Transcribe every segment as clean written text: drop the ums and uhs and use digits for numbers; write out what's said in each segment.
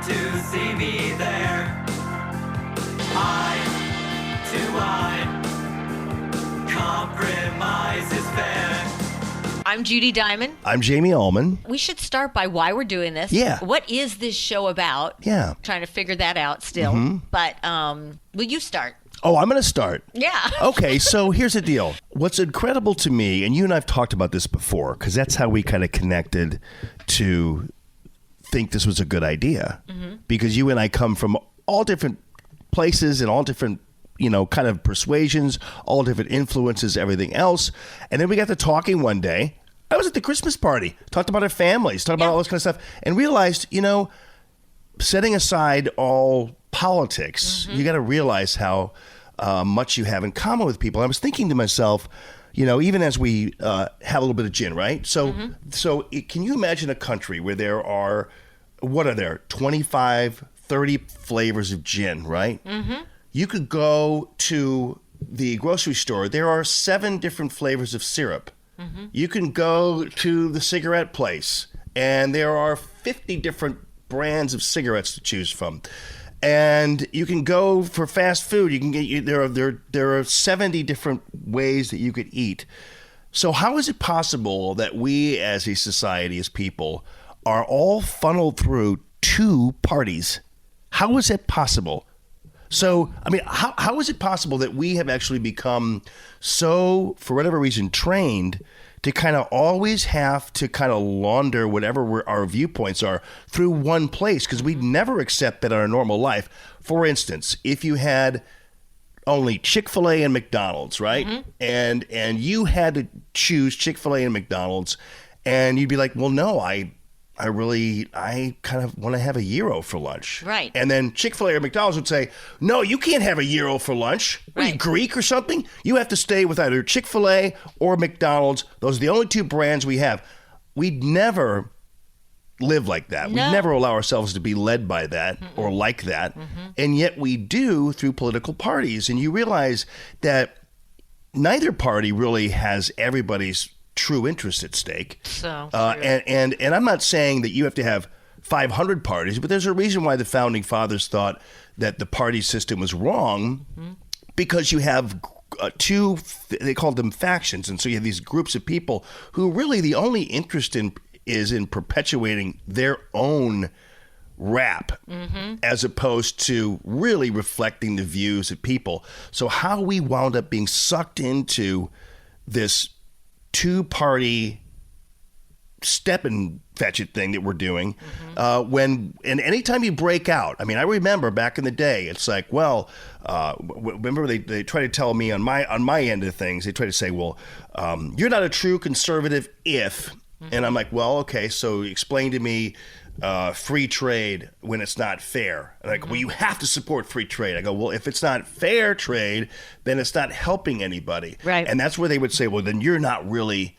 to see me there. Eye to eye, compromise is fair. I'm Judi Diamond. I'm Jamie Allman. We should start by why we're doing this. Yeah. What is this show about? Yeah. Trying to figure that out still. Mm-hmm. But will you start? Oh, I'm going to start. Yeah. Okay, so here's the deal. What's incredible to me, and you and I have talked about this before, because that's how we kind of connected to think this was a good idea. Mm-hmm. Because you and I come from all different places and all different, kind of persuasions, all different influences, everything else. And then we got to talking one day. I was at the Christmas party, talked about our families, talked about all this kind of stuff, and realized, setting aside all politics, you got to realize how much you have in common with people. I was thinking to myself, even as we have a little bit of gin, right? So, can you imagine a country where there are, 25, 30 flavors of gin, right? Mm-hmm. You could go to the grocery store. There are 7 different flavors of syrup. Mm-hmm. You can go to the cigarette place, and there are 50 different brands of cigarettes to choose from. And you can go for fast food. You can get there are 70 different ways that you could eat. So how is it possible that we as a society, as people, are all funneled through 2 parties? How is it possible? So, how is it possible that we have actually become so, for whatever reason, trained to kind of always have to kind of launder whatever our viewpoints are through one place, because we'd never accept that in our normal life. For instance, if you had only Chick-fil-A and McDonald's, right? Mm-hmm. And you had to choose Chick-fil-A and McDonald's, and you'd be like, well, no, I kind of want to have a gyro for lunch. Right. And then Chick-fil-A or McDonald's would say, no, you can't have a gyro for lunch. Right. Are you Greek or something? You have to stay with either Chick-fil-A or McDonald's. Those are the only 2 brands we have. We'd never live like that. No. We'd never allow ourselves to be led by that or like that. Mm-hmm. And yet we do through political parties. And you realize that neither party really has everybody's true interest at stake. So and I'm not saying that you have to have 500 parties, but there's a reason why the founding fathers thought that the party system was wrong, because you have 2, they called them factions, and so you have these groups of people who really the only interest is in perpetuating their own rap, as opposed to really reflecting the views of people. So how we wound up being sucked into this 2-party step and fetch it thing that we're doing, and anytime you break out, I remember back in the day, it's like, well, remember they try to tell me on my end of things, they try to say, well, you're not a true conservative if, and I'm like, well, okay, so explain to me free trade when it's not fair. And like, well, you have to support free trade. I go, well, if it's not fair trade, then it's not helping anybody. Right. And that's where they would say, well, then you're not really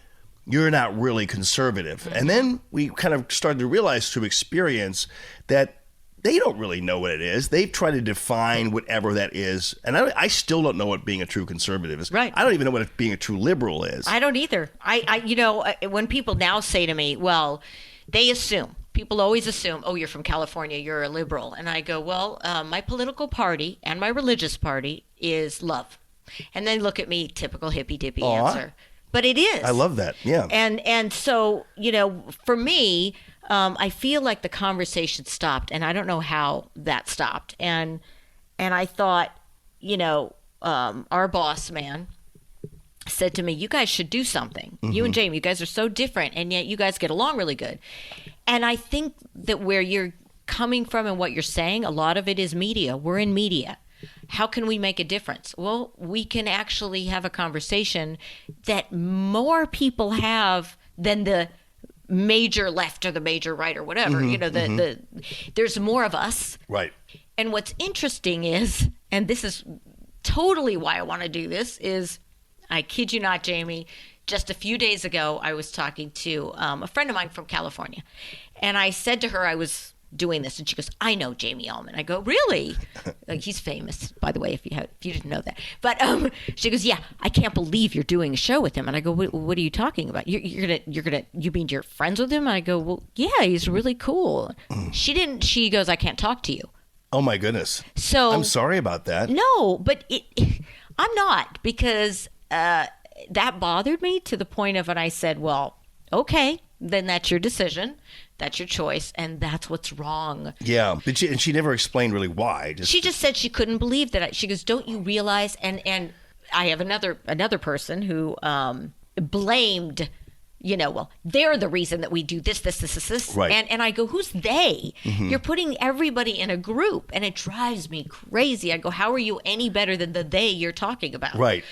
conservative. And then we kind of started to realize through experience that they don't really know what it is. They've tried to define whatever that is. And I still don't know what being a true conservative is. Right. I don't even know what being a true liberal is. I don't either. When people now say to me, well, they assume. People always assume, oh, you're from California, you're a liberal. And I go, well, my political party and my religious party is love. And they look at me, typical hippy-dippy answer. But it is. I love that, yeah. And so, for me, I feel like the conversation stopped, and I don't know how that stopped. And I thought, our boss man said to me, you guys should do something. You and Jamie, you guys are so different, and yet you guys get along really good. And I think that where you're coming from and what you're saying, a lot of it is media. We're in media. How can we make a difference? Well, we can actually have a conversation that more people have than the major left or the major right or whatever. There's more of us. Right. And what's interesting is, and this is totally why I want to do this, is, I kid you not, Jamie, just a few days ago, I was talking to a friend of mine from California. And I said to her, I was doing this. And she goes, I know Jamie Allman. I go, really? Like, he's famous, by the way, if you didn't know that. But she goes, yeah, I can't believe you're doing a show with him. And I go, what are you talking about? You mean you're friends with him? And I go, well, yeah, he's really cool. She goes, I can't talk to you. Oh my goodness. So I'm sorry about that. No, but I'm not, because that bothered me to the point of when I said, well, okay, then that's your decision. That's your choice, and that's what's wrong. Yeah, but she never explained really why. She just said she couldn't believe that. She goes, don't you realize? And I have another person who blamed, well, they're the reason that we do this. Right. And I go, who's they? Mm-hmm. You're putting everybody in a group, and it drives me crazy. I go, how are you any better than the they you're talking about? Right.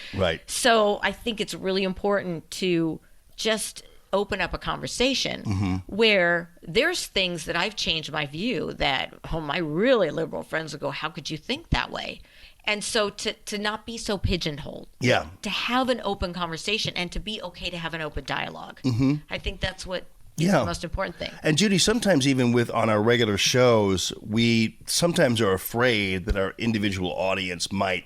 So I think it's really important to just open up a conversation where there's things that I've changed my view that my really liberal friends will go, how could you think that way? And so to not be so pigeonholed. Yeah. To have an open conversation and to be okay to have an open dialogue. I think that's what is the most important thing. And Judi, sometimes even on our regular shows, we sometimes are afraid that our individual audience might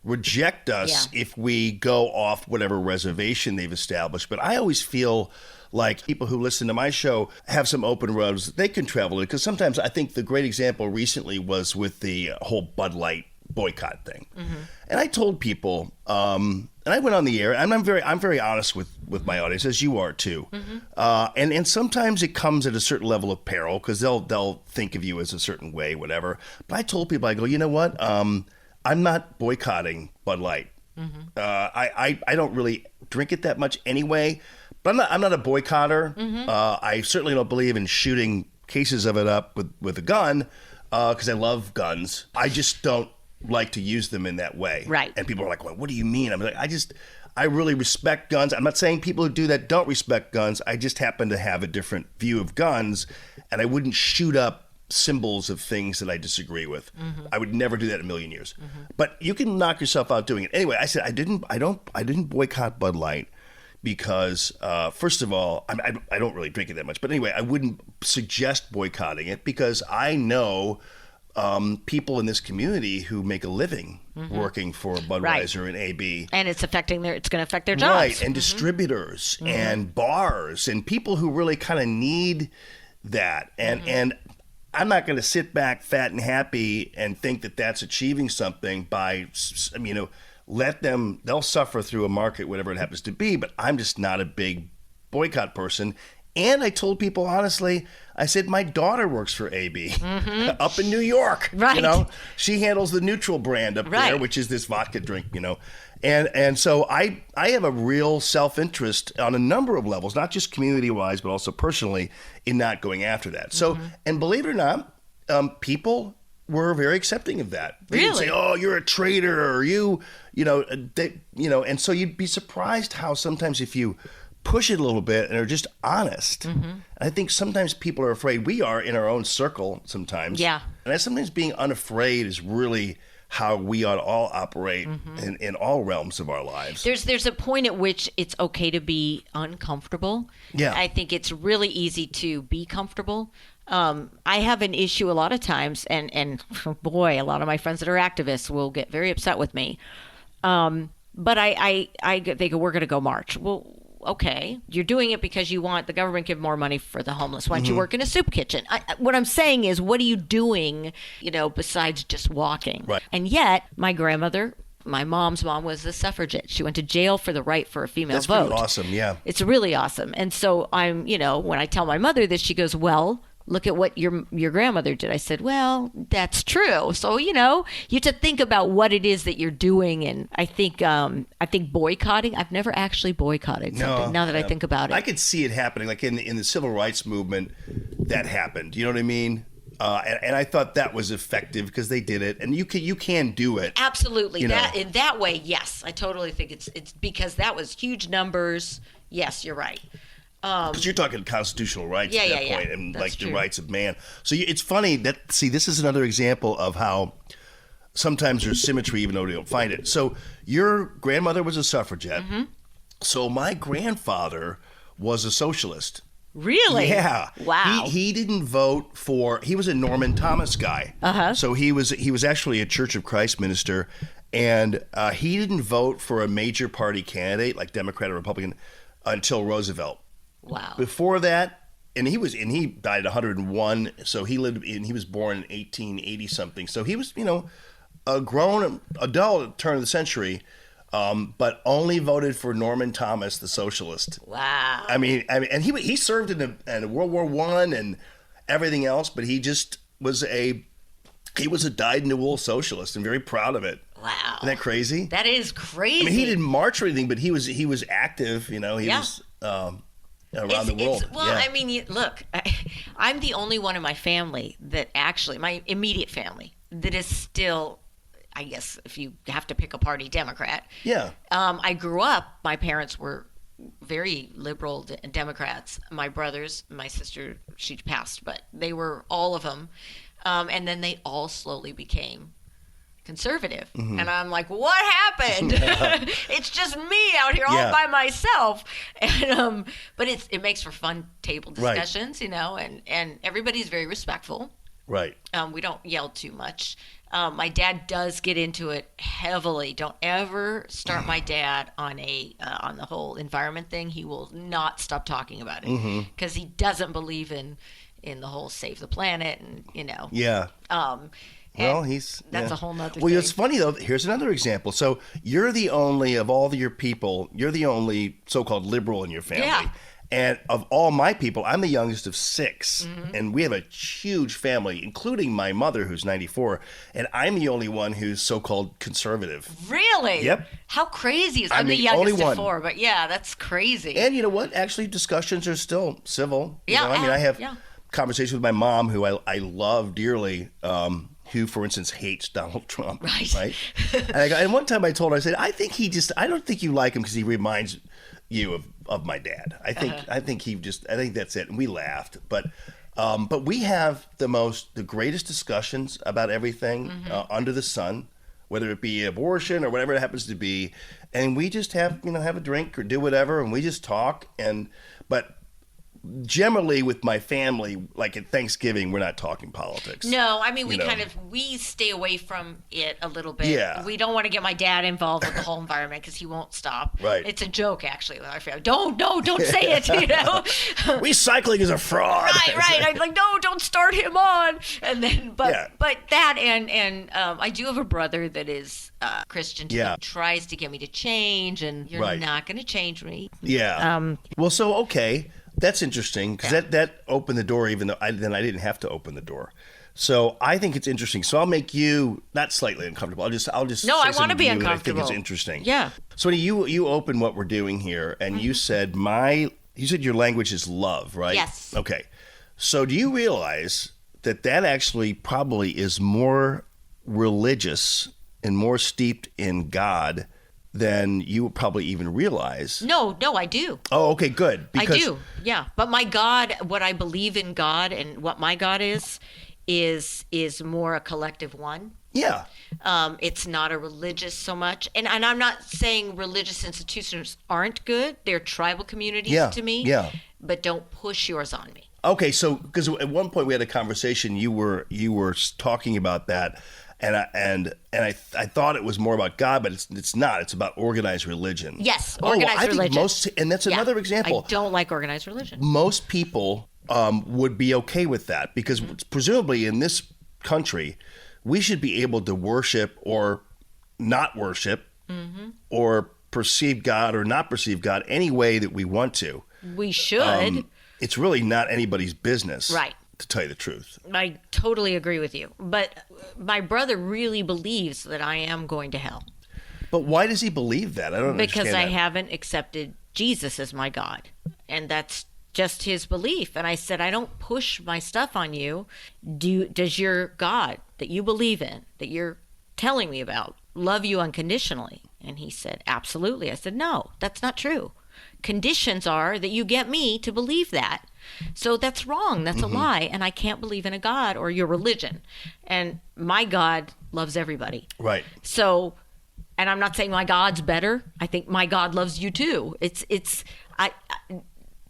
reject us if we go off whatever reservation they've established. But I always feel like people who listen to my show have some open roads they can travel in. Because sometimes I think the great example recently was with the whole Bud Light boycott thing. And I told people, and I went on the air, and I'm very honest with my audience, as you are too. And sometimes it comes at a certain level of peril, because they'll think of you as a certain way, whatever. But I told people, I go, you know what? I'm not boycotting Bud Light. I don't really drink it that much anyway, but I'm not a boycotter. I certainly don't believe in shooting cases of it up with a gun, because I love guns. I just don't like to use them in that way. Right. And people are like, well, what do you mean? I'm like, I really respect guns. I'm not saying people who do that don't respect guns. I just happen to have a different view of guns, and I wouldn't shoot up symbols of things that I disagree with. I would never do that in a million years. But you can knock yourself out doing it. Anyway, I said I didn't boycott Bud Light because first of all, I don't really drink it that much. But anyway, I wouldn't suggest boycotting it because I know people in this community who make a living working for Budweiser and AB. And it's going to affect their jobs. Right, and distributors and bars and people who really kind of need that. And I'm not going to sit back fat and happy and think that that's achieving something by, they'll suffer through a market, whatever it happens to be, but I'm just not a big boycott person. And I told people, honestly, I said, my daughter works for AB up in New York. Right. She handles the Neutral brand up there, which is this vodka drink, And so I have a real self-interest on a number of levels, not just community-wise, but also personally, in not going after that. So, and believe it or not, people were very accepting of that. They didn't say, oh, you're a traitor, or and so you'd be surprised how sometimes if you push it a little bit and are just honest. I think sometimes people are afraid. We are in our own circle sometimes. Yeah. And sometimes being unafraid is really how we ought to all operate in all realms of our lives. There's a point at which it's okay to be uncomfortable. Yeah. I think it's really easy to be comfortable. I have an issue a lot of times, and boy, a lot of my friends that are activists will get very upset with me. But they go, we're going to go march. Well, okay, you're doing it because you want the government to give more money for the homeless. Why don't you work in a soup kitchen? What I'm saying is, what are you doing, besides just walking? Right. And yet, my grandmother, my mom's mom, was a suffragette. She went to jail for the right for a female vote. That's pretty awesome, yeah. It's really awesome. And so I'm, when I tell my mother this, she goes, well, look at what your grandmother did. I said, well, that's true. So, you have to think about what it is that you're doing. And I think boycotting, I've never actually boycotted something now that I think about it. I could see it happening. Like in the civil rights movement, that happened. You know what I mean? And I thought that was effective because they did it. And you can do it. Absolutely. In that way, yes. I totally think it's because that was huge numbers. Yes, you're right. Because you're talking constitutional rights at that point, and that's like true. The rights of man. So it's funny that, this is another example of how sometimes there's symmetry even though we don't find it. So your grandmother was a suffragette. So my grandfather was a socialist. Really? Yeah. Wow. He didn't vote for. He was a Norman Thomas guy. So he was actually a Church of Christ minister, and he didn't vote for a major party candidate like Democrat or Republican until Roosevelt. Wow. Before that, and he died at 101. So he was born in 1880 something. So he was a grown adult at the turn of the century. But only voted for Norman Thomas, the socialist. Wow. I mean, and he served in World War I and everything else, but he just was a dyed-in-the-wool socialist and very proud of it. Wow. Isn't that crazy? That is crazy. I mean, he didn't march or anything, but he was active. He was around the world. I mean, look, I'm the only one in my family that actually, my immediate family, that is still, I guess if you have to pick a party, Democrat. Yeah. I grew up, my parents were very liberal Democrats. My brothers, my sister, she passed, but they were all of them. And then they all slowly became conservative. Mm-hmm. And I'm like, what happened? It's just me out here all by myself. And, but it makes for fun table discussions, and everybody's very respectful. Right. We don't yell too much. My dad does get into it heavily. Don't ever start my dad on the whole environment thing. He will not stop talking about it because he doesn't believe in the whole save the planet and Yeah. Well, that's a whole nother Well, thing. it's funny though. Here's another example. So you're the only of all your people. You're the only so-called liberal in your family. Yeah. And of all my people, I'm the youngest of 6. Mm-hmm. And we have a huge family, including my mother, who's 94. And I'm the only one who's so-called conservative. Really? Yep. How crazy is I'm the youngest of 4, but yeah, that's crazy. And you know what? Actually, discussions are still civil. Yeah. I have conversations with my mom, who I love dearly, who, for instance, hates Donald Trump. Right? And one time I told her, I said, I don't think you like him because he reminds you of my dad. I think that's it. And we laughed, but we have the greatest discussions about everything under the sun, whether it be abortion or whatever it happens to be, and we just have a drink or do whatever, and we just talk. But generally with my family, like at Thanksgiving, we're not talking politics. No, I mean, we stay away from it a little bit. Yeah. We don't want to get my dad involved with the whole environment because he won't stop. Right. It's a joke, actually, with our family. Don't say it, Recycling is a fraud. Right. I'm like, no, don't start him on. And then, but that and I do have a brother that is Christian too. Yeah. Tries to get me to change, and you're not going to change me. Yeah. Okay. That's interesting because that opened the door, even though I didn't have to open the door. So I think it's interesting. So I'll make you not slightly uncomfortable. I'll just no. Say I want to be uncomfortable. I think it's interesting. Yeah. So you open what we're doing here, and you said your language is love, right? Yes. Okay. So do you realize that actually probably is more religious and more steeped in God than you would probably even realize? No, I do. Oh, okay, good. I do, yeah. But my God, what I believe in God and what my God is more a collective one. Yeah. It's not a religious so much. And I'm not saying religious institutions aren't good. They're tribal communities to me. Yeah. But don't push yours on me. Okay, so because at one point we had a conversation, you were talking about that. And I thought it was more about God, but it's not. It's about organized religion. Yes, organized religion. And that's another example. I don't like organized religion. Most people would be okay with that because presumably in this country, we should be able to worship or not worship or perceive God or not perceive God any way that we want to. We should. It's really not anybody's business. Right. To tell you the truth. I totally agree with you. But my brother really believes that I am going to hell. But why does he believe that? I don't understand Because I that. haven't accepted Jesus as my God. And that's just his belief. And I said, I don't push my stuff on you. Does your God that you believe in, that you're telling me about, love you unconditionally? And he said, absolutely. I said, no, that's not true. Conditions are that you get me to believe that. So that's wrong. That's a lie. And I can't believe in a God or your religion. And my God loves everybody. Right. So, and I'm not saying my God's better. I think my God loves you too.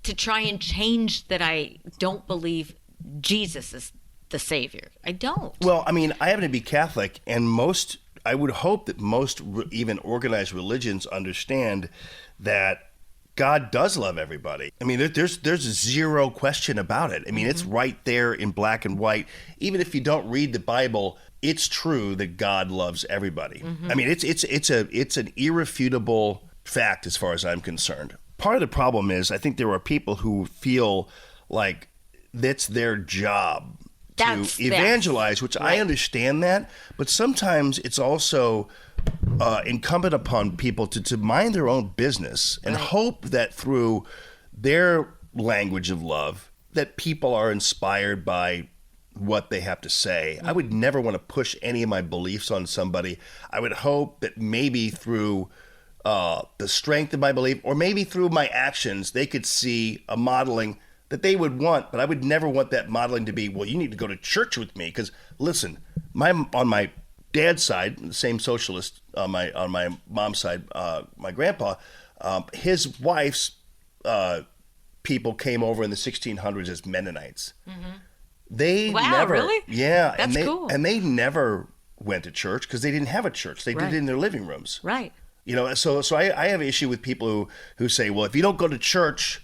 to try and change that I don't believe Jesus is the Savior. I don't. Well, I mean, I happen to be Catholic, and I would hope that most even organized religions understand that God does love everybody. I mean, there's zero question about it. I mean, it's right there in black and white. Even if you don't read the Bible, it's true that God loves everybody. I mean, it's an irrefutable fact as far as I'm concerned. Part of the problem is I think there are people who feel like that's their job to evangelize, which I understand that, but sometimes it's also incumbent upon people to mind their own business and hope that through their language of love that people are inspired by what they have to say. I would never want to push any of my beliefs on somebody. I would hope that maybe through the strength of my belief, or maybe through my actions, they could see a modeling that they would want, but I would never want that modeling to be, well, you need to go to church with me. Because listen, on my dad's side, the same socialist on my mom's side, my grandpa, his wife's people came over in the 1600s as Mennonites. They never, really? Yeah, that's cool. And they never went to church because they didn't have a church. They did it in their living rooms. Right. You know, so I have an issue with people who say, well, if you don't go to church,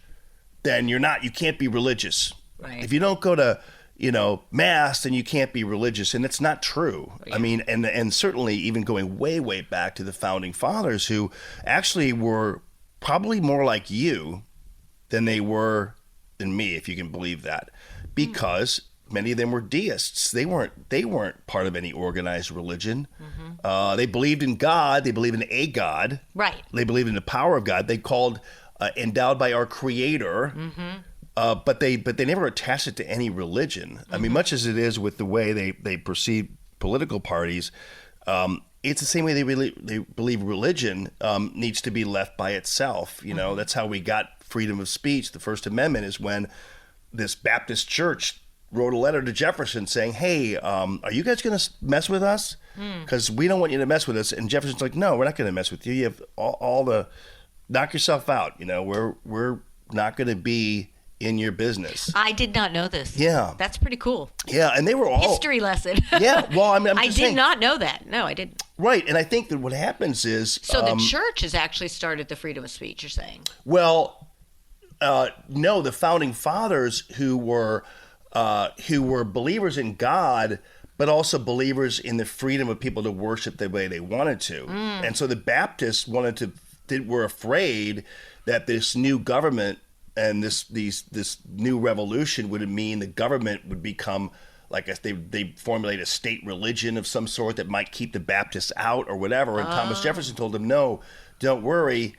then you can't be religious. Right. If you don't go to, mass, then you can't be religious. And it's not true. Yeah. I mean, and certainly even going way, way back to the founding fathers, who actually were probably more like you than they were than me, if you can believe that, because many of them were deists. They weren't part of any organized religion. They believed in God. They believed in a God. Right. They believed in the power of God. They called endowed by our Creator. But they never attached it to any religion. I mean, much as it is with the way they perceive political parties, it's the same way they believe religion needs to be left by itself. That's how we got freedom of speech. The First Amendment is when this Baptist church wrote a letter to Jefferson saying, hey, are you guys going to mess with us? Because we don't want you to mess with us. And Jefferson's like, no, we're not going to mess with you. You have all the, knock yourself out. We're not going to be in your business. I did not know this. Yeah. That's pretty cool. Yeah, and they were all... History lesson. Yeah, well, I'm I just did saying. not know that. No, I didn't. Right, and I think that what happens is... So the church has actually started the freedom of speech, you're saying? Well, no, the founding fathers who were believers in God, but also believers in the freedom of people to worship the way they wanted to. And so the Baptists were afraid that this new government and this new revolution would mean the government would become like they formulate a state religion of some sort that might keep the Baptists out or whatever. And Thomas Jefferson told them, no, don't worry.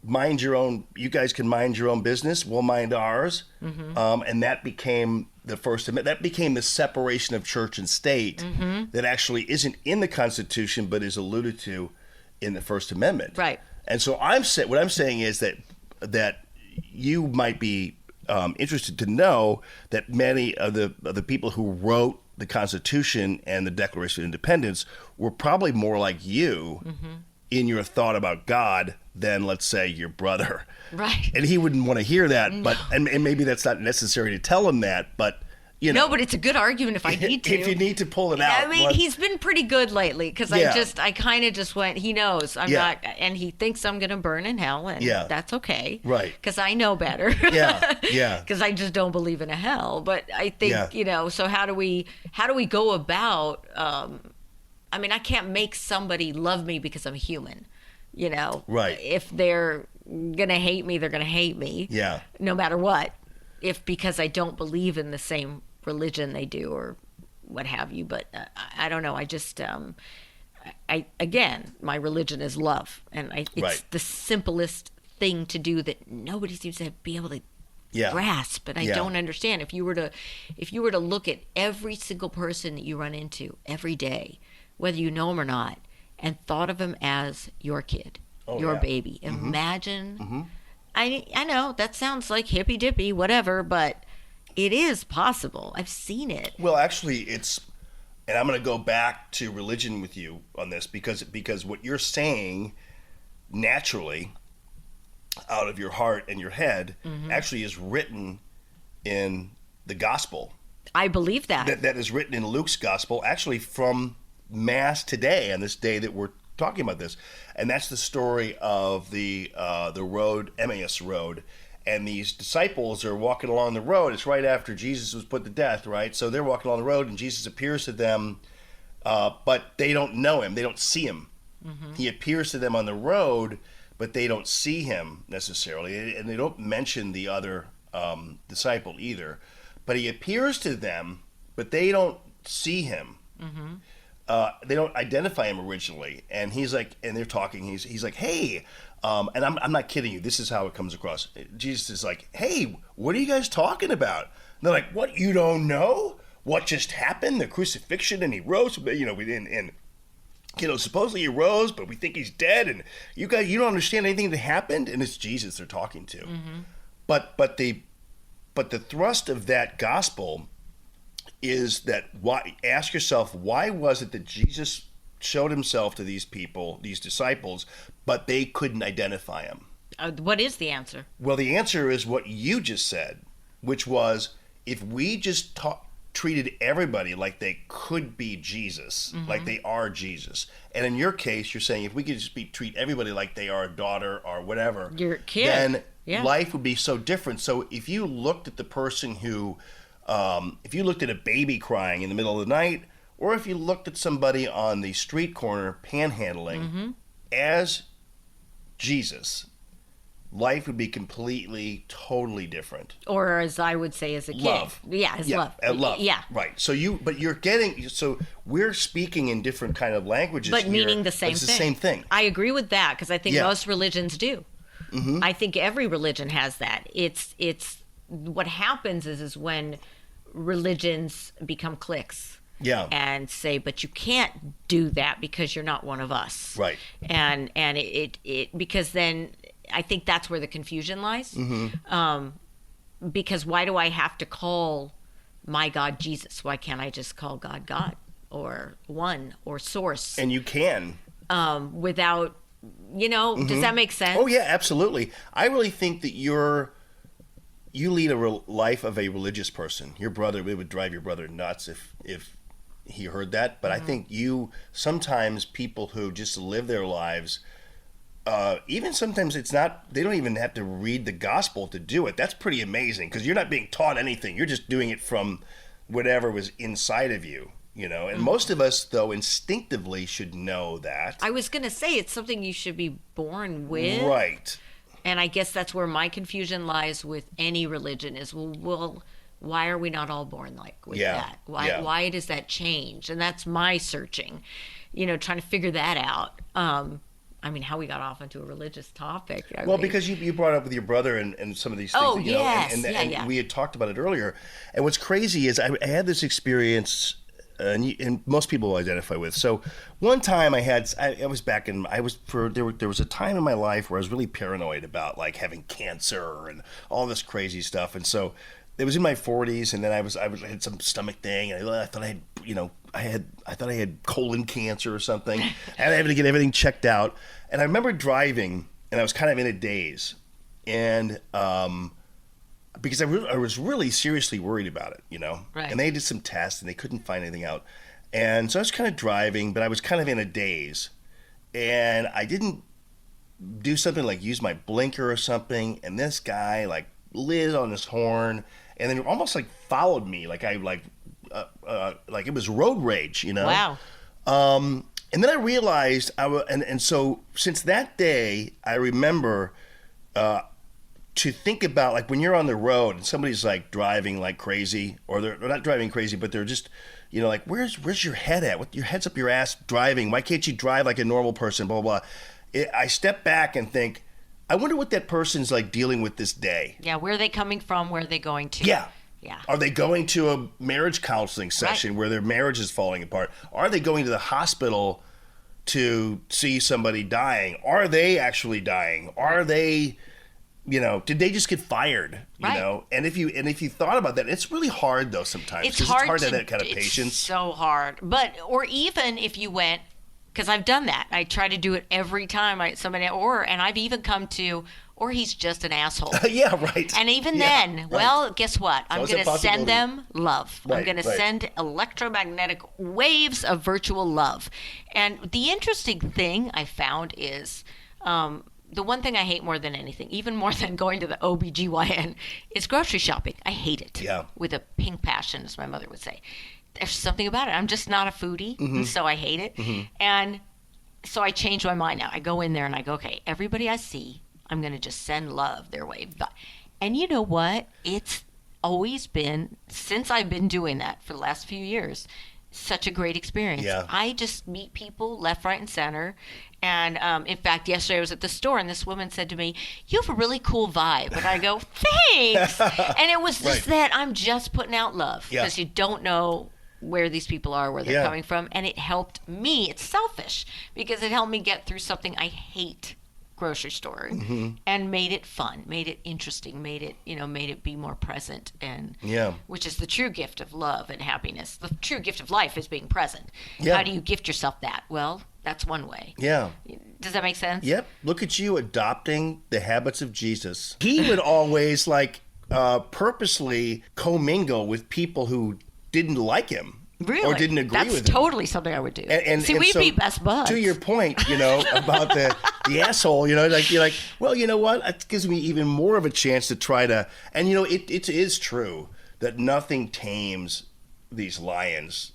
Mind your own. You guys can mind your own business. We'll mind ours. And that became the First Amendment. That became the separation of church and state that actually isn't in the Constitution, but is alluded to in the First Amendment. Right. And so what I'm saying is that you might be interested to know that many of the people who wrote the Constitution and the Declaration of Independence were probably more like you in your thought about God than, let's say, your brother. Right. And he wouldn't want to hear that, but and maybe that's not necessary to tell him that, but No, but it's a good argument if I need to. If you need to pull it out. I mean, he's been pretty good lately because I kind of just went, he knows I'm not, and he thinks I'm going to burn in hell, and that's okay. Right. Because I know better. Yeah. Because I just don't believe in a hell. But I think, so how do we go about, I mean, I can't make somebody love me because I'm human, Right. If they're going to hate me, they're going to hate me. Yeah. No matter what. If because I don't believe in the same religion they do or what have you, but I don't know. I just, again, my religion is love, and it's the simplest thing to do that nobody seems to be able to grasp, and I don't understand. If you were to look at every single person that you run into every day, whether you know them or not, and thought of them as your kid, your baby, imagine. I know that sounds like hippy dippy, whatever, but it is possible. I've seen it. Well, actually, and I'm going to go back to religion with you on this because what you're saying naturally out of your heart and your head Mm-hmm. actually is written in the gospel. I believe that. That is written in Luke's gospel, actually from Mass today, on this day that we're talking about this. And that's the story of the road, Emmaus Road. And these disciples are walking along the road. It's right after Jesus was put to death, right? So they're walking along the road, and Jesus appears to them, but they don't know him. They don't see him. Mm-hmm. He appears to them on the road, but they don't see him necessarily. And they don't mention the other disciple either. But he appears to them, but they don't see him. Mm-hmm. They don't identify him originally. And he's like, and they're talking. He's like, hey, and I'm not kidding you. This is how it comes across. Jesus is like, hey, what are you guys talking about? And they're like, what, you don't know what just happened? The crucifixion, and he rose. You know, supposedly he rose, but we think he's dead. And you guys, you don't understand anything that happened. And it's Jesus they're talking to. Mm-hmm. But the thrust of that gospel is that ask yourself, why was it that Jesus showed himself to these people, these disciples, but they couldn't identify him? What is the answer? Well, the answer is what you just said, which was, if we just treated everybody like they could be Jesus, Mm-hmm. like they are Jesus. And in your case, you're saying if we could just treat everybody like they are a daughter or whatever, Your kid. then Yeah. life would be so different. So if you looked at the person who, if you looked at a baby crying in the middle of the night, or if you looked at somebody on the street corner panhandling Mm-hmm. as Jesus, life would be completely, totally different. Or as I would say as a kid. Love. Yeah, as love. Love. Yeah. Right. So we're speaking in different kind of languages, But here, meaning the but same it's thing. the same thing. I agree with that, because I think Yeah. most religions do. Mm-hmm. I think every religion has that. It's what happens is when religions become cliques. Yeah. And say, but you can't do that because you're not one of us. Right. And it because then I think that's where the confusion lies. Mm-hmm. Because why do I have to call my God Jesus? Why can't I just call God God or one or source? And you can. Without, does that make sense? Oh yeah, absolutely. I really think that you lead a life of a religious person. Your brother, it would drive your brother nuts if he heard that. But I think sometimes people who just live their lives, even sometimes they don't even have to read the gospel to do it. That's pretty amazing, because you're not being taught anything. You're just doing it from whatever was inside of you, And most of us, though, instinctively should know that. I was going to say it's something you should be born with. Right. And I guess that's where my confusion lies with any religion is, well, why are we not all born with that? Why does that change? And that's my searching, trying to figure that out. How we got off into a religious topic. Because you brought up with your brother and some of these things. Oh, that, yes. And we had talked about it earlier. And what's crazy is I had this experience, and most people will identify with. So one time there was a time in my life where I was really paranoid about like having cancer and all this crazy stuff. And so it was in my 40s, and then I had some stomach thing, and I thought I had colon cancer or something. I had to get everything checked out. And I remember driving, and I was kind of in a daze, and because I was really seriously worried about it, Right. And they did some tests, and they couldn't find anything out. And so I was kind of driving, but I was kind of in a daze, and I didn't do something like use my blinker or something, and this guy like lit on his horn, and then almost like followed me, like like it was road rage, Wow. And then I realized and so since that day, I remember to think about, like, when you're on the road and somebody's like driving like crazy, or they're not driving crazy, but they're just, like, where's your head at? What, your head's up your ass driving? Why can't you drive like a normal person? Blah, blah, blah. I step back and think, I wonder what that person's like dealing with this day. Yeah, where are they coming from? Where are they going to? Yeah. Yeah. Are they going to a marriage counseling session where their marriage is falling apart? Are they going to the hospital to see somebody dying? Are they actually dying? Are they, did they just get fired? Right. And if you thought about that, it's really hard though sometimes. It's hard to have that kind of patience. It's so hard. But, or even if you went, because I've done that. I try to do it every time and I've even come to, or he's just an asshole. Yeah, right. And even Yeah, then, right. well, guess what? I'm always a going to send possibility. them love. I'm Right, going to right. send electromagnetic waves of virtual love. And the interesting thing I found is the one thing I hate more than anything, even more than going to the OBGYN, is grocery shopping. I hate it. Yeah. With a pink passion, as my mother would say. There's something about it. I'm just not a foodie, and so I hate it. And so I changed my mind now. I go in there and I go, okay, everybody I see, I'm going to just send love their way. And you know what? It's always been, since I've been doing that for the last few years, such a great experience. Yeah. I just meet people left, right, and center. And in fact, yesterday I was at the store and this woman said to me, "You have a really cool vibe." And I go, "Thanks." And it was just Right. that I'm just putting out love Yeah. because you don't know where these people are, where they're Yeah. coming from. And it helped me. It's selfish because it helped me get through something I hate, grocery store, and made it fun, made it interesting, made it be more present, and Yeah. which is the true gift of love and happiness. The true gift of life is being present. Yeah. How do you gift yourself that? Well, that's one way. Yeah. Does that make sense? Yep. Look at you adopting the habits of Jesus. He would always purposely commingle with people who didn't like him. Really? Or didn't agree That's with him. totally something I would do. See, And we'd so, be best buds. To your point, about the asshole, you're like, well, you know what? It gives me even more of a chance to try to, and it is true that nothing tames these lions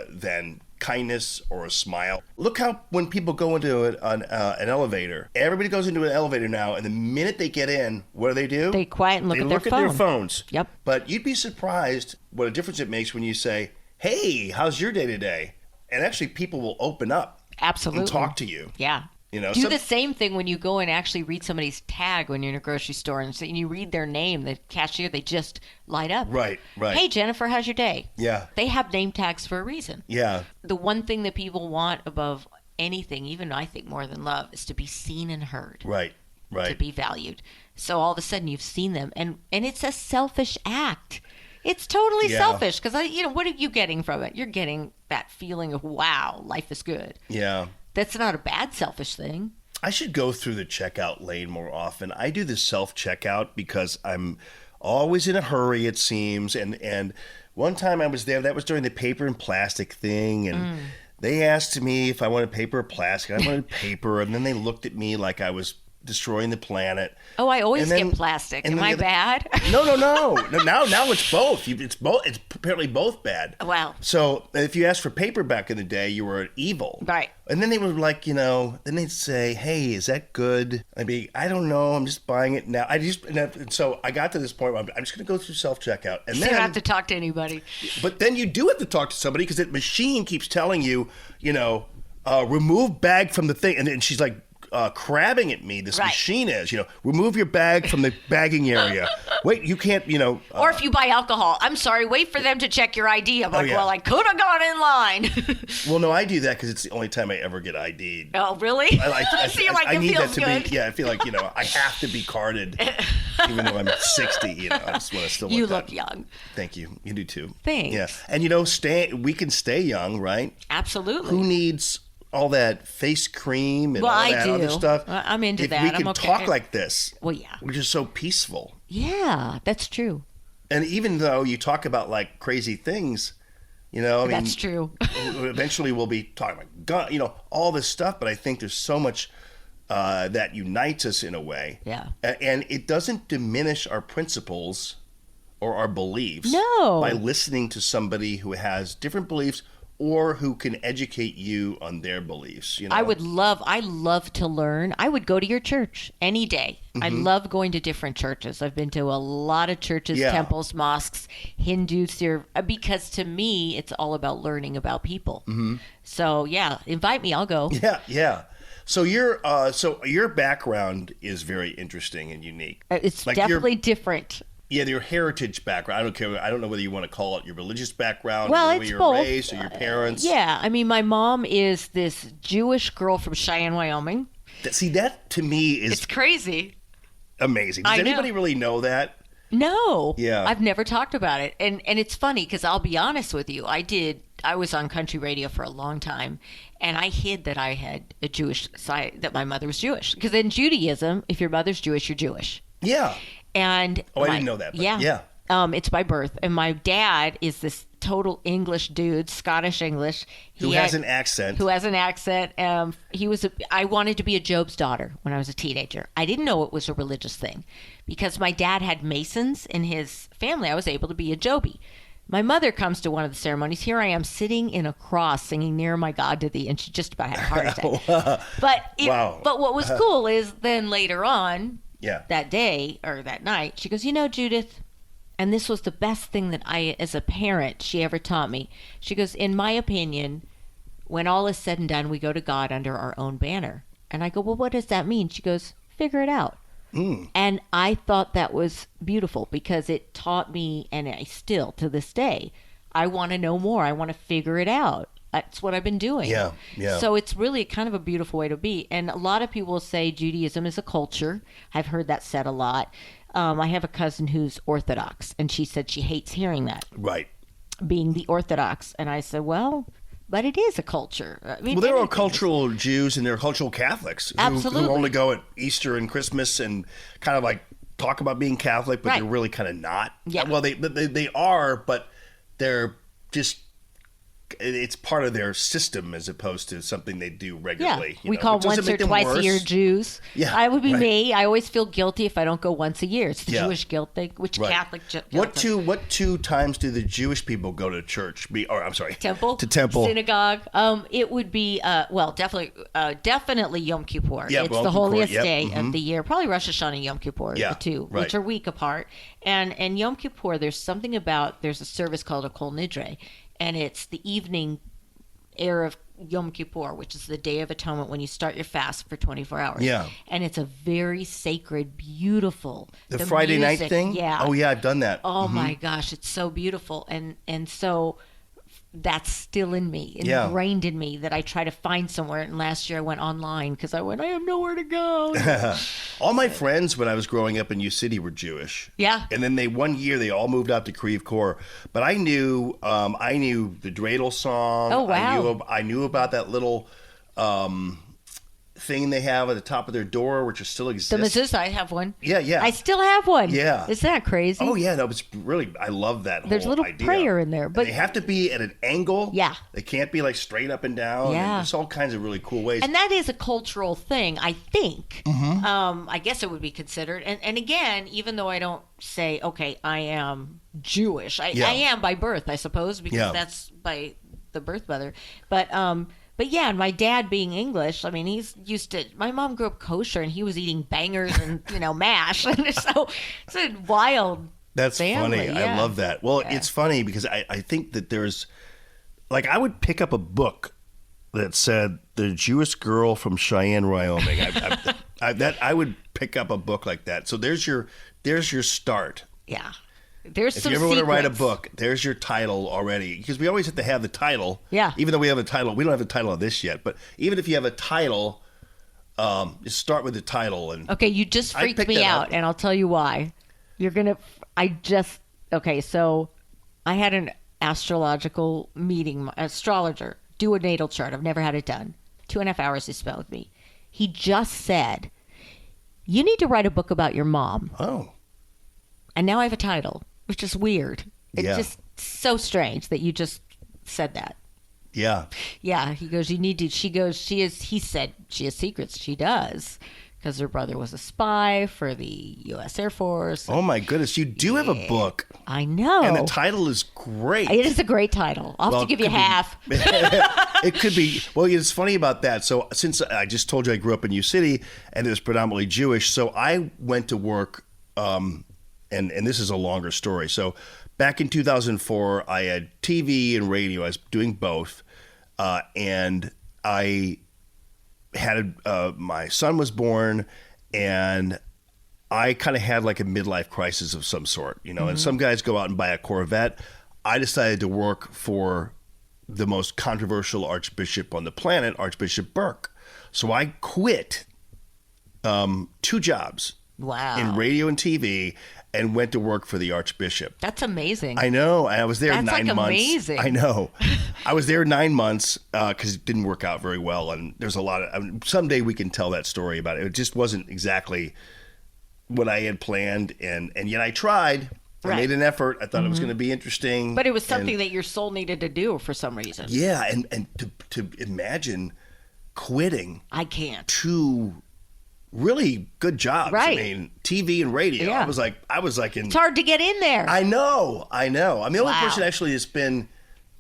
than kindness or a smile. Look how when people go into an elevator, everybody goes into an elevator now, and the minute they get in, what do? They quiet and look They at their look at their phone. phones. Yep. But you'd be surprised what a difference it makes when you say, "Hey, how's your day today?" And actually, people will open up Absolutely. and talk to you. Yeah. Do some- the same thing when you go and actually read somebody's tag when you're in a grocery store and you read their name, the cashier, they just light up. Right, right. Hey, Jennifer, how's your day? Yeah. They have name tags for a reason. Yeah. The one thing that people want above anything, even I think more than love, is to be seen and heard. Right. To Right. be valued. So all of a sudden you've seen them, and it's a selfish act. It's totally Yeah. selfish because what are you getting from it? You're getting that feeling of wow, life is good. Yeah. That's not a bad selfish thing. I should go through the checkout lane more often. I do the self-checkout because I'm always in a hurry, it seems. And one time I was there, that was during the paper and plastic thing, and they asked me if I wanted paper or plastic. I wanted paper, and then they looked at me like I was destroying the planet. Oh, I always And then- get plastic. and Am then I the other- bad? No. Now it's both. It's both. It's apparently both bad. Wow. So if you asked for paper back in the day, you were evil. Right. And then they were like, then they'd say, "Hey, is that good?" I'd be, "I don't know. I'm just buying it now." And so I got to this point where I'm just going to go through self-checkout. And You then, don't have to talk to anybody. but then you do have to talk to somebody because that machine keeps telling you, remove bag from the thing. And then she's like, crabbing at me, this Right. machine is, remove your bag from the bagging area. Wait, you can't, Or if you buy alcohol, I'm sorry, wait for them to check your ID. I'm like, yeah. well, I could have gone in line. Well, no, I do that because it's the only time I ever get ID'd. Oh, really? I feel like I it need feels that to good. be, I feel like, I have to be carded, even though I'm 60, I just want to still You look look that. young. Thank you. You do too. Thanks. Yeah. And, we can stay young, right? Absolutely. Who needs all that face cream and Well, all I that do. other stuff? I'm into if that. we I'm can okay. talk like this, Well, yeah. we're just so peaceful. Yeah, that's true. And even though you talk about like crazy things, That's true. eventually we'll be talking about gun, all this stuff. But I think there's so much that unites us in a way. Yeah. And it doesn't diminish our principles or our beliefs. No. By listening to somebody who has different beliefs or who can educate you on their beliefs. I love to learn. I would go to your church any day. I love going to different churches. I've been to a lot of churches, Yeah. temples, mosques, Hindus, because to me, it's all about learning about people. So yeah, invite me. I'll go. Yeah. So your background is very interesting and unique. It's Like your- definitely different. Yeah, your heritage background. I don't care. I don't know whether you want to call it your religious background, Well, or the way it's you were both. raised, or your parents. Yeah, I mean, my mom is this Jewish girl from Cheyenne, Wyoming. See, that to me is It's crazy. amazing. Does I know. anybody really know that? No. Yeah. I've never talked about it. And it's funny because I'll be honest with you. I I was on country radio for a long time, and I hid that I had a Jewish side, that my mother was Jewish. Because in Judaism, if your mother's Jewish, you're Jewish. Yeah. And I didn't know that. But yeah. It's by birth. And my dad is this total English dude, Scottish English. Who has an accent. I wanted to be a Job's daughter when I was a teenager. I didn't know it was a religious thing. Because my dad had Masons in his family, I was able to be a Joby. My mother comes to one of the ceremonies. Here I am sitting in a cross singing Near My God to Thee, and she just about had a heart attack. But what was cool is then later on, that day or that night, she goes, Judith, and this was the best thing that I, as a parent, she ever taught me. She goes, in my opinion, when all is said and done, we go to God under our own banner. And I go, well, what does that mean? She goes, figure it out. And I thought that was beautiful because it taught me, and I still, to this day, I want to know more. I want to figure it out. That's what I've been doing. Yeah. So it's really kind of a beautiful way to be. And a lot of people say Judaism is a culture. I've heard that said a lot. I have a cousin who's Orthodox, and she said she hates hearing that. Right. Being the Orthodox. And I said, well, but it is a culture. I mean, there are cultural Jews and there are cultural Catholics who only go at Easter and Christmas and kind of like talk about being Catholic, but they're really kind of not. Yeah. Well, they are, but they're just, it's part of their system as opposed to something they do regularly. We call once or twice a year Jews. Yeah, I would be me. I always feel guilty if I don't go once a year. It's the Jewish guilt thing, which Catholic guilt. What two times do the Jewish people go to church? Temple? To temple. Synagogue. It would be, definitely Yom Kippur. Yeah, it's the holiest day of the year. Probably Rosh Hashanah and Yom Kippur, the two, which are a week apart. And Yom Kippur, there's a service called a Kol Nidre. And it's the evening Erev Yom Kippur, which is the Day of Atonement when you start your fast for 24 hours. Yeah. And it's a very sacred, beautiful. The Friday night thing? Yeah. Oh, yeah, I've done that. Oh, my gosh. It's so beautiful. And so that's still in me, ingrained in me, that I try to find somewhere. And last year I went online because I have nowhere to go. All my friends when I was growing up in U City were Jewish. Yeah. And then one year they all moved out to Creve Coeur. But I knew the dreidel song. Oh, wow. I knew about that little thing they have at the top of their door, which still exists. The mezuzah, I have one. Yeah. I still have one. Yeah. Isn't that crazy? Oh, yeah. No, it's really, I love that There's a whole little idea. prayer in there. But and they have to be at an angle. Yeah. They can't be like straight up and down. Yeah. And there's all kinds of really cool ways. And that is a cultural thing, I think. I guess it would be considered. And again, even though I don't say, okay, I am Jewish. I am by birth, I suppose, because that's by the birth mother. But yeah, and my dad being English, I mean, he's used to, my mom grew up kosher and he was eating bangers and, mash. And so it's a wild That's family. funny. Yeah. I love that. Well, it's funny because I think that there's, like, I would pick up a book that said The Jewish Girl from Cheyenne, Wyoming. I would pick up a book like that. So there's your start. Yeah. There's if some you ever want to write a secrets. book, there's your title already. Because we always have to have the title. Yeah. Even though we have a title. We don't have the title of this yet. But even if you have a title, just start with the title. And Okay, you just freaked me out, and I'll tell you why. So I had an astrological meeting, astrologer, do a natal chart. I've never had it done. 2.5 hours he spent with me. He just said, you need to write a book about your mom. Oh. And now I have a title, which is weird. It's just so strange that you just said that. Yeah. Yeah, he goes, he said she has secrets. She does. Because her brother was a spy for the U.S. Air Force. Oh, my goodness. You do have a book. I know. And the title is great. It is a great title. I'll have to give you half. It could be. Well, it's funny about that. So since I just told you I grew up in U City and it was predominantly Jewish, so I went to work, and this is a longer story. So back in 2004, I had TV and radio. I was doing both. And I had my son was born, and I kind of had like a midlife crisis of some sort, and some guys go out and buy a Corvette. I decided to work for the most controversial archbishop on the planet, Archbishop Burke. So I quit 2 jobs Wow. in radio and TV and went to work for the Archbishop. That's amazing. I know. I was there That's 9 like months. amazing. I know. I was there 9 months because it didn't work out very well. And there's a lot of, someday we can tell that story about it. It just wasn't exactly what I had planned. And yet I tried. I Right. made an effort. I thought it was going to be interesting. But it was something that your soul needed to do for some reason. Yeah. And to imagine quitting I can't. 2 really good jobs. Right. I mean, TV and radio. Yeah. I was like in. It's hard to get in there. I know. I'm the only Wow. person actually that's been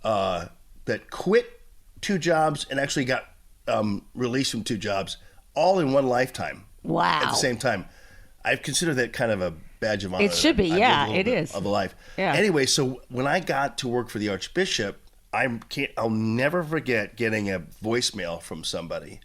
that quit 2 jobs and actually got released from 2 jobs all in one lifetime. Wow. At the same time, I consider that kind of a badge of honor. It should be, I yeah, lived a little it bit is. of a life. Yeah. Anyway, so when I got to work for the Archbishop, I'll never forget getting a voicemail from somebody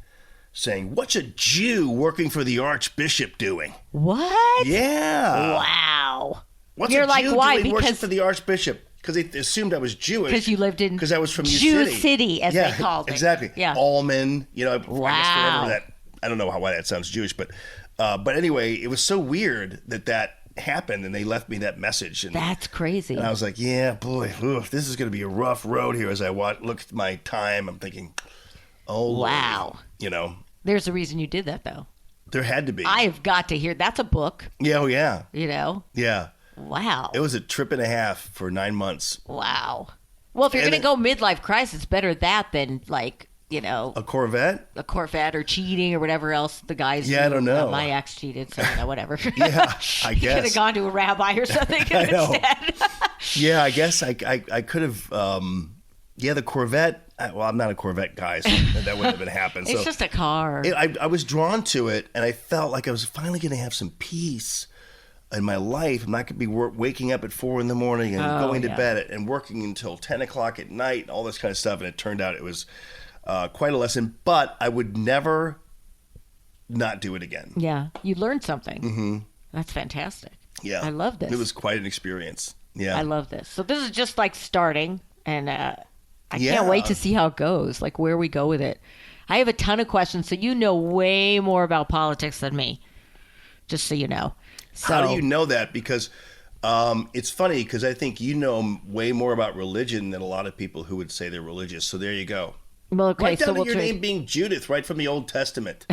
saying, "What's a Jew working for the Archbishop doing?" What? Yeah. Wow. What's You're a like, Jew why? doing working Because- for the Archbishop? Because they assumed I was Jewish. Because you lived in because I was from Jew City. City, as they called it. Exactly. Yeah. Allman, I guess Wow. whatever that. I don't know why that sounds Jewish, but anyway, it was so weird that happened, and they left me that message. And, That's crazy. and I was like, yeah, boy, this is going to be a rough road here. As I look at my time, I'm thinking, oh, Wow. Lordy. There's a reason you did that, though. There had to be. I have got to hear. That's a book, Yeah, oh yeah, yeah. Wow. It was a trip and a half for 9 months. Wow. Well, if you're And going to go midlife crisis, better that than, like, A Corvette? a Corvette or cheating or whatever else the guys Yeah, I do. don't know. My ex cheated, so whatever. Yeah, I You could have guess. gone to a rabbi or something I know. instead. Yeah, I guess I could have. The Corvette. I'm not a Corvette guy, so that wouldn't have been happened. It's So just a car. I was drawn to it, and I felt like I was finally going to have some peace in my life. I'm not going to be waking up at 4 a.m. and going to yeah. bed and working until 10 o'clock at night, all this kind of stuff. And it turned out it was quite a lesson, but I would never not do it again. Yeah, you learned something. Mm-hmm. That's fantastic. Yeah, I love this. It was quite an experience. Yeah, I love this. So this is just like starting, and I Yeah. can't wait to see how it goes, like where we go with it. I have a ton of questions, so you know way more about politics than me, just so you know. So, How do you know that? Because it's funny because I think you know way more about religion than a lot of people who would say they're religious. So there you go. Well, okay, Right down so to we'll your trade. name being Judith, right from the Old Testament.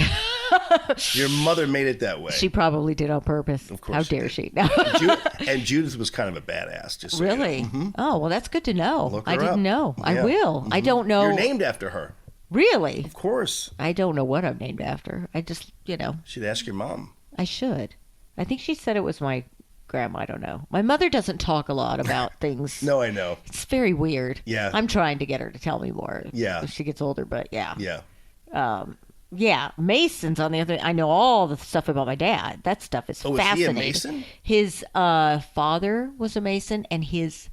Your mother made it that way. She probably did on purpose. Of course How she dare did. she? No. And Judith was kind of a badass. Just so you know. Really? Oh, well, that's good to know. Look I her didn't up. know. I Yeah. will. I don't know. You're named after her. Really? Of course. I don't know what I'm named after. I just, Should ask your mom. I should. I think she said it was my grandma. I don't know. My mother doesn't talk a lot about things. No, I know. It's very weird. Yeah. I'm trying to get her to tell me more. Yeah. As she gets older, but yeah. Yeah. Yeah. Masons, on the other, I know all the stuff about my dad. That stuff is Oh, was he a fascinating. Mason? His father was a Mason, and his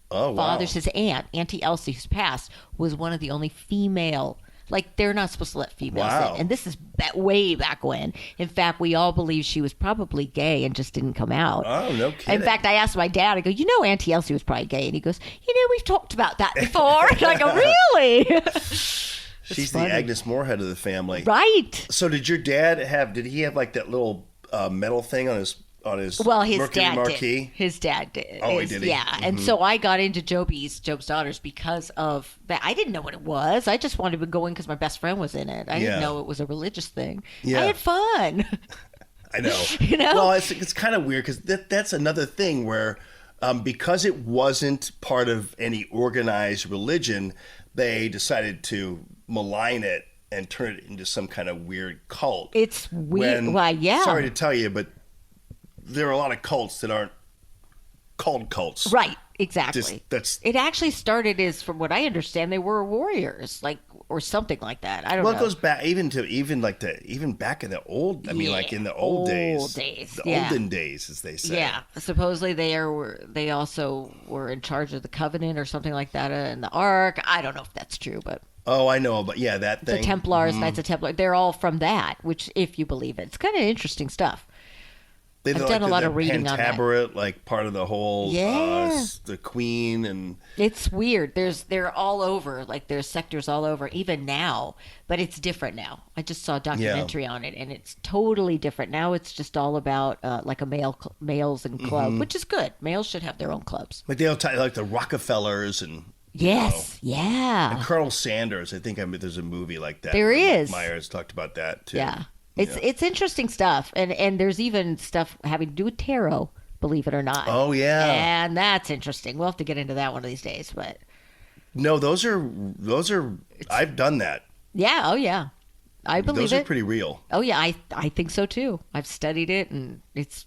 Oh, wow. father's, his aunt, Auntie Elsie, who's passed, was one of the only female. Like, they're not supposed to let females Wow. in. And this is way back when. In fact, we all believe she was probably gay and just didn't come out. Oh, no kidding. In fact, I asked my dad, I go, Auntie Elsie was probably gay. And he goes, we've talked about that before. And I go, really? She's the funny. Agnes Moorehead of the family. Right. So did your dad did he have like that little metal thing on his Well, his Mercury dad marquee? did. His dad did. Oh, he did he? Yeah. And so I got into Job's Daughters because of that. I didn't know what it was. I just wanted to go in because my best friend was in it. I Yeah. didn't know it was a religious thing. Yeah. I had fun. I know. You know? Well, it's kind of weird because that's another thing where because it wasn't part of any organized religion, they decided to malign it and turn it into some kind of weird cult. It's weird. When- Well, yeah. Sorry to tell you, but there are a lot of cults that aren't called cults. Right. Exactly. That's It actually started as, from what I understand, they were warriors, like, or something like that. I don't well, know. it goes back even back in the old. I mean, like in the old days, the yeah. olden days, as they say. Yeah, supposedly they also were in charge of the covenant or something like that, and the Ark. I don't know if that's true, but Oh, I know, but yeah, that the thing. Templars, Knights of Templar, they're all from that. Which, if you believe it, it's kind of interesting stuff. I've done a lot of reading on that. Pentabarate, like part of the whole, Yeah. the Queen, and It's weird. They're all over. Like there's sectors all over, even now. But it's different now. I just saw a documentary on it, and it's totally different. Now it's just all about like a males and club, which is good. Males should have their own clubs. like they'll like the Rockefellers and Yes, yeah. and Colonel Sanders. I think there's a movie like that. There where Mike is. Myers talked about that too. Yeah. It's interesting stuff. And there's even stuff having to do with tarot, believe it or not. Oh yeah. And that's interesting. We'll have to get into that one of these days, but No, those are. I've done that. yeah, oh yeah. I believe Those it. are pretty real. Oh yeah, I think so too. I've studied it and it's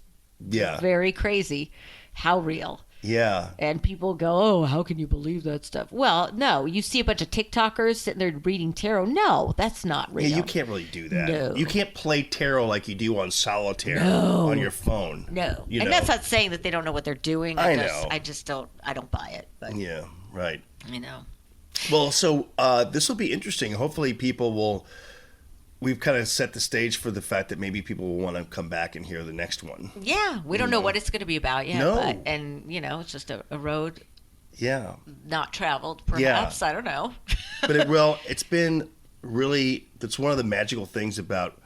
Yeah. very crazy how real. Yeah. And people go, "Oh, how can you believe that stuff?" Well, no, you see a bunch of TikTokers sitting there reading tarot. No, that's not real. Yeah, you can't really do that. No. You can't play tarot like you do on solitaire on your phone. No. You And know? that's not saying that they don't know what they're doing. I know. I just don't buy it. But Yeah, right. you know. Well, so this will be interesting. Hopefully, we've kind of set the stage for the fact that maybe people will want to come back and hear the next one. Yeah, we don't know what it's going to be about yet. No. But, and, it's just a road Yeah. not traveled, perhaps. I don't know. But it's been really, that's one of the magical things about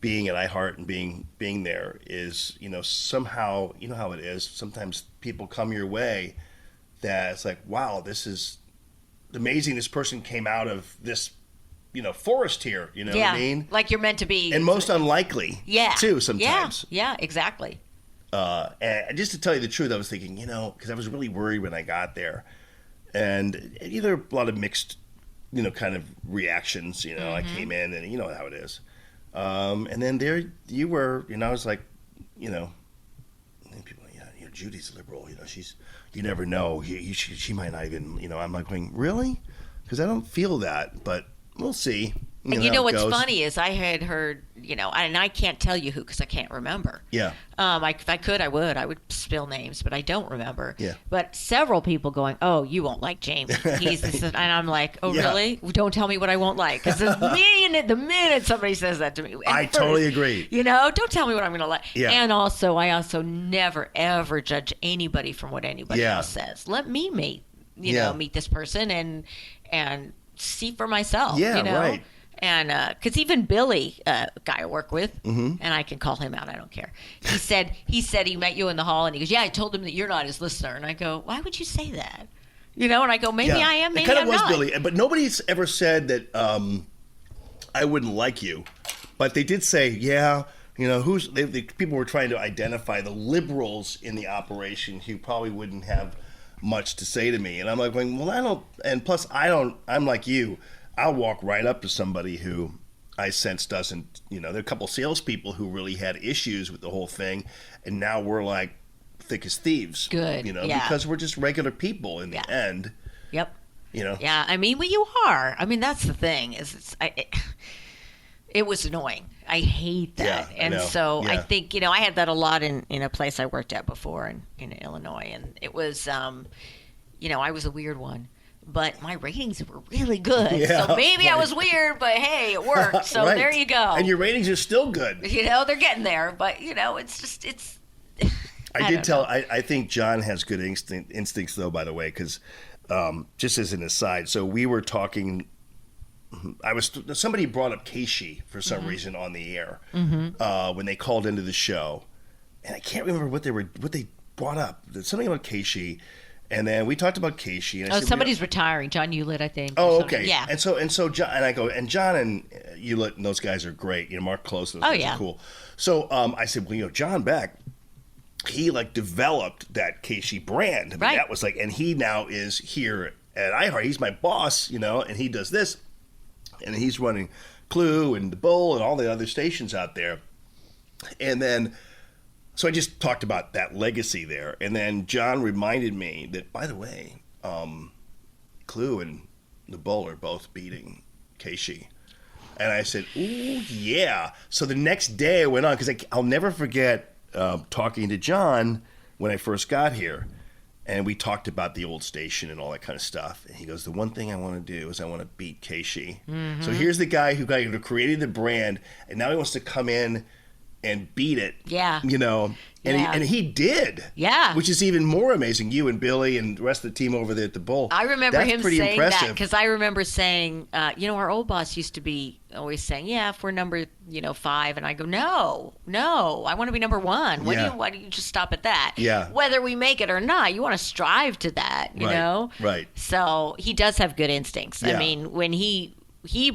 being at iHeart and being there is, somehow, you know how it is. Sometimes people come your way that it's like, wow, this is amazing. This person came out of this, forest here. You know what I mean? Like you're meant to be. And most unlikely, too, sometimes. Yeah, exactly. And just to tell you the truth, I was thinking, because I was really worried when I got there. And either a lot of mixed, kind of reactions. I came in and you know how it is. And then there you were, I was like, and people, Judy's liberal, you never know. She might not even, I'm like going, really? Because I don't feel that, but we'll see. And how it what's goes. funny is I had heard, and I can't tell you who because I can't remember. Yeah. If I could, I would spill names, but I don't remember. Yeah. But several people going, "Oh, you won't like James. He's this," and I'm like, "Oh, Yeah. really? Don't tell me what I won't like." Because the minute somebody says that to me, I totally agree. Don't tell me what I'm going to like. Yeah. And also, I also never ever judge anybody from what anybody else says. Let me meet this person and see for myself. Yeah, right. And because even Billy, a guy I work with, and I can call him out, I don't care. He said he met you in the hall, and he goes, "Yeah, I told him that you're not his listener." And I go, "Why would you say that?" And I go, "Maybe I am, maybe it kind I'm of was not." Billy, but nobody's ever said that I wouldn't like you. But they did say, yeah, people were trying to identify the liberals in the operation who probably wouldn't have much to say to me. And I'm like going, well, I don't, and plus I'm like you. I'll walk right up to somebody who I sense doesn't, there are a couple salespeople who really had issues with the whole thing, and now we're like thick as thieves. Good, because we're just regular people in the end. Yep. Yeah, I mean, well, you are. I mean, that's the thing it was annoying. I hate that. Yeah, and I know. so Yeah. I think, I had that a lot in a place I worked at before in Illinois, and it was, I was a weird one. But my ratings were really good. Yeah, so maybe I right. was weird, but hey, it worked. So Right. there you go. And your ratings are still good. They're getting there. But, it's just, I think John has good instincts, though, by the way, because just as an aside, so we were talking, somebody brought up Keishi for some reason on the air when they called into the show. And I can't remember what they brought up. Something about Keishi. And then we talked about Keishi. And I said, somebody's retiring. John Hewlett, I think. Oh, or something. okay. Yeah. And so John and I go, and John and Hewlett and those guys are great. Mark Close and those guys are cool. So I said, well, John Beck, he developed that Keishi brand. I mean, Right. That was and he now is here at iHeart. He's my boss, and he does this, and he's running Clue and The Bull and all the other stations out there. And then, so I just talked about that legacy there. And then John reminded me that, by the way, Clue and The Bull are both beating Keishi. And I said, ooh, yeah. So the next day I went on, because I'll never forget talking to John when I first got here. And we talked about the old station and all that kind of stuff. And he goes, the one thing I want to do is I want to beat Keishi. So here's the guy who created the brand, and now he wants to come in and beat it. Yeah. You know, and, Yeah. he did. Yeah. Which is even more amazing. You and Billy and the rest of the team over there at the Bowl. I remember That's him pretty saying that impressive. because I remember saying, our old boss used to be always saying, yeah, if we're number, 5, and I go, no, I want to be number 1. Why do you just stop at that? Yeah. Whether we make it or not, you want to strive to that, you Right, know? right. So he does have good instincts. Yeah. I mean, when he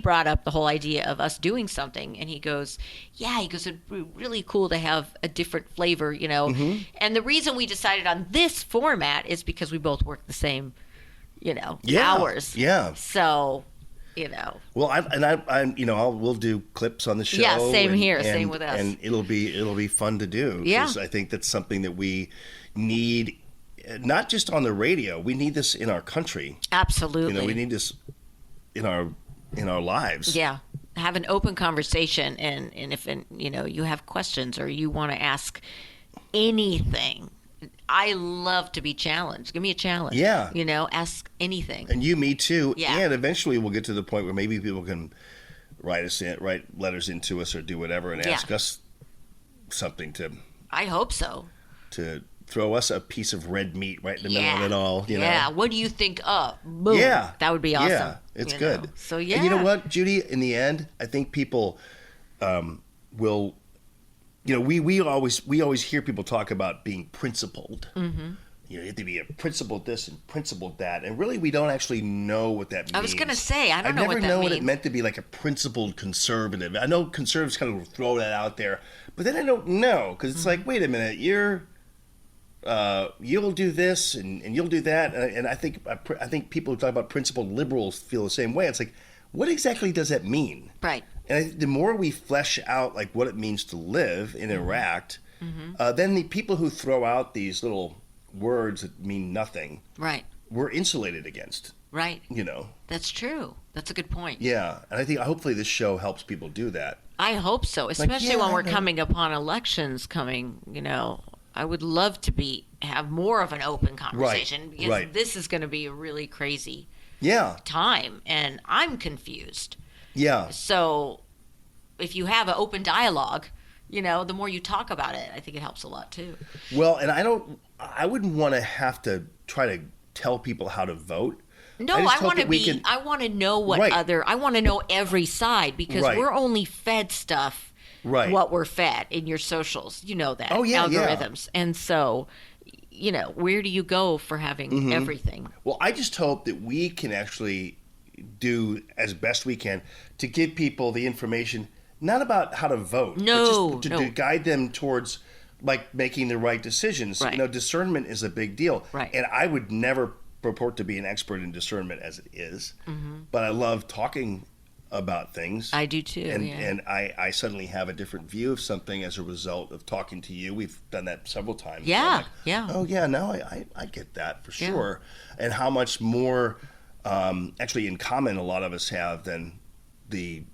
brought up the whole idea of us doing something, and he goes, it'd be really cool to have a different flavor, Mm-hmm. And the reason we decided on this format is because we both work the same, Yeah. hours. Yeah. So, Well, we'll do clips on the show. Yeah, same here, same with us. And it'll be fun to do. Yeah. 'Cause I think that's something that we need, not just on the radio. We need this in our country. absolutely. We need this in our lives. Yeah. Have an open conversation, and if you have questions or you want to ask anything, I love to be challenged. Give me a challenge. Yeah. Ask anything. And me too. Yeah. And eventually we'll get to the point where maybe people can write letters into us or do whatever and ask us something I hope so. to throw us a piece of red meat right in the middle of it all. Yeah. What do you think of? Boom. Yeah. That would be awesome. Yeah, it's good. So, yeah. And you know what, Judy? In the end, I think people will. We always hear people talk about being principled. Mm-hmm. You have to be a principled this and principled that, and really, we don't actually know what that means. I was going to say, I don't know what that means. I never know what it meant to be like a principled conservative. I know conservatives kind of throw that out there, but then I don't know because it's like, wait a minute, you'll do this and you'll do that, and I think people who talk about principled liberals feel the same way. It's like, what exactly does that mean? Right. And the more we flesh out like what it means to live and interact, then the people who throw out these little words that mean nothing, Right. we're insulated against. Right. That's true. That's a good point. Yeah, and I think hopefully this show helps people do that. I hope so, especially when we're I know. coming upon elections coming, I would love to have more of an open conversation because right. this is going to be a really crazy Yeah, time, and I'm confused. yeah, So if you have an open dialogue, the more you talk about it, I think it helps a lot too. well, and I wouldn't want to have to try to tell people how to vote. No, just I hope want to that we be. can- I want to know what Right. I want to know every side because Right. we're only fed stuff. Right. What we're fed in your socials, that. Oh, yeah, yeah. algorithms, and so, where do you go for having Mm-hmm. everything? Well, I just hope that we can actually do as best we can to give people the information, not about how to vote, No, but just no. to guide them towards like making the right decisions. Right. Discernment is a big deal. Right. And I would never purport to be an expert in discernment as it is, but I love talking about things. I do too. And, yeah. and I suddenly have a different view of something as a result of talking to you. We've done that several times. Yeah, So I'm like, yeah. Oh, yeah, no, I get that for Yeah. sure. And how much more actually in common a lot of us have than the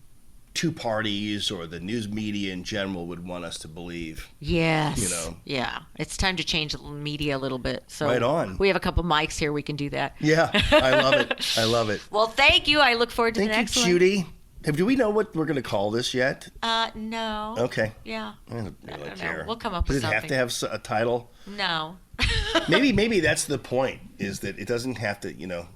two parties or the news media in general would want us to believe. Yes. Yeah. It's time to change the media a little bit. So Right on. We have a couple mics here. We can do that. Yeah, I love it. I love it. Well, thank you. I look forward to Thank the you, next one. Judy. Do we know what we're going to call this yet? No. Okay. Yeah. I don't I really don't know. care. We'll come up with Does it have something. to have a title? No. Maybe that's the point, is that it doesn't have to, have you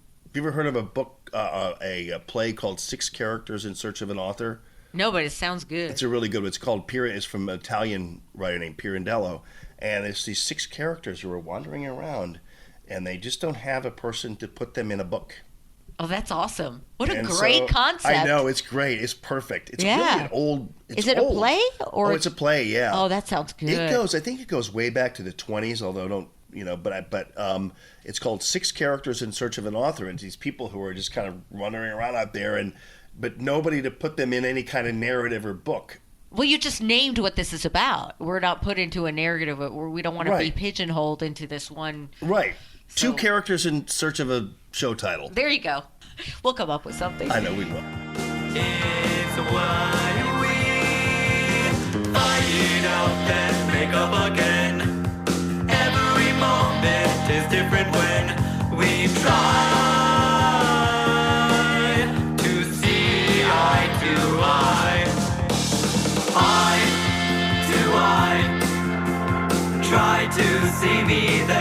ever heard of a book, a play called 6 Characters in Search of an Author? No, but it sounds good. It's a really good one. It's called It's from an Italian writer named Pirandello. And it's these 6 characters who are wandering around, and they just don't have a person to put them in a book. Oh, that's awesome. What a And great so- concept. I know, it's great. It's perfect. It's Yeah. really an old... It's Is it old. a play? Or it's a play, yeah. Oh, that sounds good. I think it goes way back to the 20s, although I don't, but it's called 6 Characters in Search of an Author, and these people who are just kind of wandering around out there, but nobody to put them in any kind of narrative or book. Well, you just named what this is about. We're not put into a narrative where we don't want to be Right. pigeonholed into this one. Right. So- 2 characters in search of a show title. There you go. We'll come up with something. I know we will. It's why we fight it out and make up again. Every moment is different when we try to see eye to eye. Eye to see me there.